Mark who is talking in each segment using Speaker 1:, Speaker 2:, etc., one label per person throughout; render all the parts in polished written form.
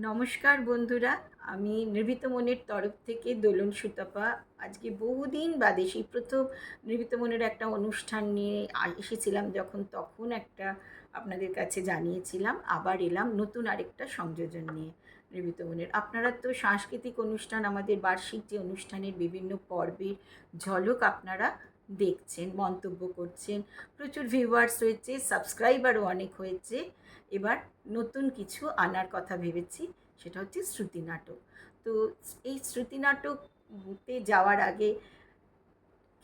Speaker 1: নমস্কার বন্ধুরা, আমি নির্ভীত মনের তরফ থেকে দোলন সুতপা। আজকে বহুদিন বাদে সেই প্রথম নির্ভীত মনের একটা অনুষ্ঠান নিয়ে এসেছিলাম, যখন তখন একটা আপনাদের কাছে জানিয়েছিলাম। আবার এলাম নতুন আরেকটা সংযোজন নিয়ে নির্ভীত মনের। আপনারা তো সাংস্কৃতিক অনুষ্ঠান, আমাদের বার্ষিক যে অনুষ্ঠানের বিভিন্ন পর্বের ঝলক আপনারা দেখছেন, মন্তব্য করছেন, প্রচুর ভিউয়ার্স হয়েছে, সাবস্ক্রাইবারও অনেক হয়েছে। এবার নতুন কিছু আনার কথা ভেবেছি, সেটা হচ্ছে শ্রুতি নাটক। তো এই শ্রুতি নাটকতে যাওয়ার আগে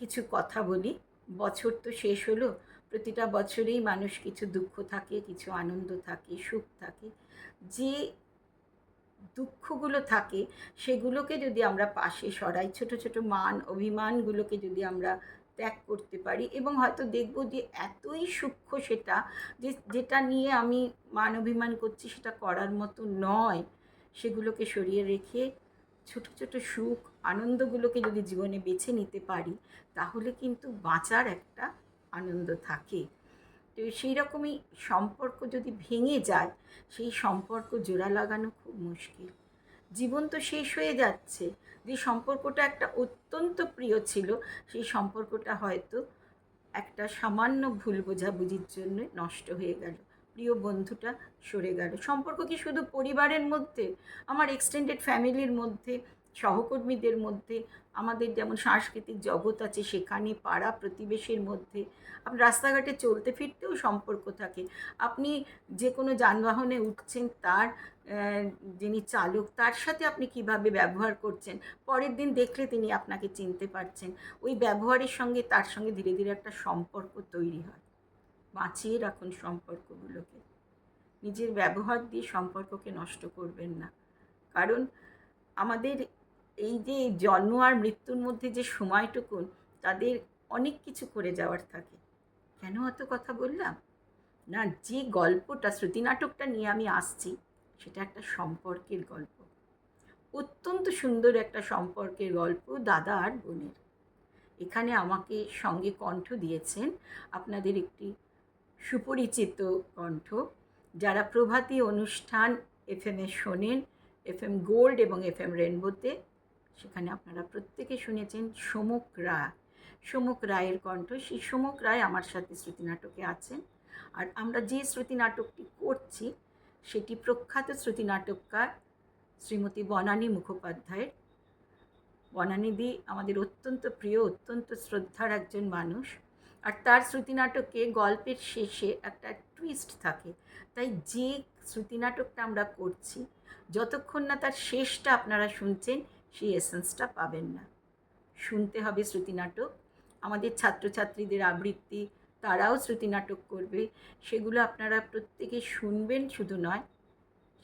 Speaker 1: কিছু কথা বলি। বছর তো শেষ হলো, প্রতিটা বছরেই মানুষ কিছু দুঃখ থাকে, কিছু আনন্দ থাকে, সুখ থাকে। যে দুঃখগুলো থাকে সেগুলোকে যদি আমরা পাশে সরাই, ছোট ছোট মান অভিমানগুলোকে যদি আমরা ত্যাগ করতে পারি, এবং হয়তো দেখব যে এতই সূক্ষ্ম সেটা, যেটা নিয়ে আমি মান অভিমান করছি সেটা করার মতো নয়, সেগুলোকে সরিয়ে রেখে ছোট ছোট সুখ আনন্দগুলোকে যদি জীবনে বেছে নিতে পারি, তাহলে কিন্তু বাঁচার একটা আনন্দ থাকে। তো সেই রকমই সম্পর্ক যদি ভেঙে যায়, সেই সম্পর্ক জোড়া লাগানো খুব মুশকিল। জীবন তো শেষ হয়ে যাচ্ছে, যে সম্পর্কটা একটা অত্যন্ত প্রিয় ছিল, সেই সম্পর্কটা হয়তো একটা সামান্য ভুল বোঝাবুঝির জন্য নষ্ট হয়ে গেল, প্রিয় বন্ধুটা সরে গেল। সম্পর্ক কি শুধু পরিবারের মধ্যে, আমার এক্সটেন্ডেড ফ্যামিলির মধ্যে, সহকর্মীদের মধ্যে, আমাদের যেমন সাংস্কৃতিক জগৎ আছে সেখানে, পাড়া প্রতিবেশীর মধ্যে, আপনি রাস্তাঘাটে চলতে ফিরতেও সম্পর্ক থাকে। আপনি যে কোনো যানবাহনে উঠছেন, তার যিনি চালক, তার সাথে আপনি কিভাবে ব্যবহার করছেন, পরের দিন দেখলে তিনি আপনাকে চিনতে পারছেন। ওই ব্যবহারের সঙ্গে তার সঙ্গে ধীরে ধীরে একটা সম্পর্ক তৈরি হয়। বাঁচিয়ে রাখুন সম্পর্কগুলোকে, নিজের ব্যবহার দিয়ে সম্পর্ককে নষ্ট করবেন না। কারণ আমাদের এই যে জন্ম আর মৃত্যুর মধ্যে যে সময়টুকুন, তাদের অনেক কিছু করে যাওয়ার থাকে। কেন অত কথা বললাম না, যে গল্পটা শ্রুতি নাটকটা নিয়ে আমি আসছি, সেটা একটা সম্পর্কের গল্প। অত্যন্ত সুন্দর একটা সম্পর্কের গল্প, দাদা আর বোনের। এখানে আমাকে সঙ্গে কণ্ঠ দিয়েছেন আপনাদের একটি সুপরিচিত কণ্ঠ, যারা প্রভাতী অনুষ্ঠান এফএমে শোনেন, এফএম গোল্ড এবং এফএম রেনবোতে। সেখানে আপনারা প্রত্যেকে শুনেছেন সমুক রায়। সমুক রায়ের কণ্ঠ, সেই সমুক রায় আমার সাথে শ্রুতি নাটকে আছেন। আর আমরা যে শ্রুতি নাটকটি করছি, সেটি প্রখ্যাত শ্রুতি নাটককার শ্রীমতী বনানী মুখোপাধ্যায়ের। বনানীদি আমাদের অত্যন্ত প্রিয়, অত্যন্ত শ্রদ্ধার একজন মানুষ। আর তার শ্রুতি নাটকে গল্পের শেষে একটা টুইস্ট থাকে। তাই যে শ্রুতি নাটকটা আমরা করছি, যতক্ষণ না তার শেষটা আপনারা শুনছেন, সেই এসেন্সটা পাবেন না। শুনতে হবে শ্রুতি নাটক। আমাদের ছাত্রছাত্রীদের আবৃত্তি, তারাও শ্রুতি নাটক করবে, সেগুলো আপনারা প্রত্যেকে শুনবেন, শুধু নয়,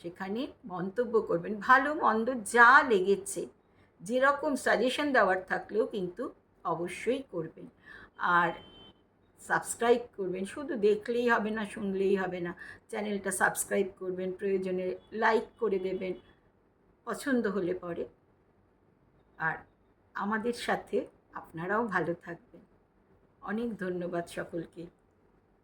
Speaker 1: সেখানে মন্তব্য করবেন, ভালো মন্দ যা লেগেছে, যেরকম সাজেশন দেওয়ার থাকলেও কিন্তু অবশ্যই করবেন। আর সাবস্ক্রাইব করবেন, শুধু দেখলেই হবে না, শুনলেই হবে না, চ্যানেলটা সাবস্ক্রাইব করবেন, প্রয়োজনে লাইক করে দেবেন পছন্দ হলে পরে। আর আমাদের সাথে আপনারাও ভালো থাকবেন। অনেক ধন্যবাদ সকলকে।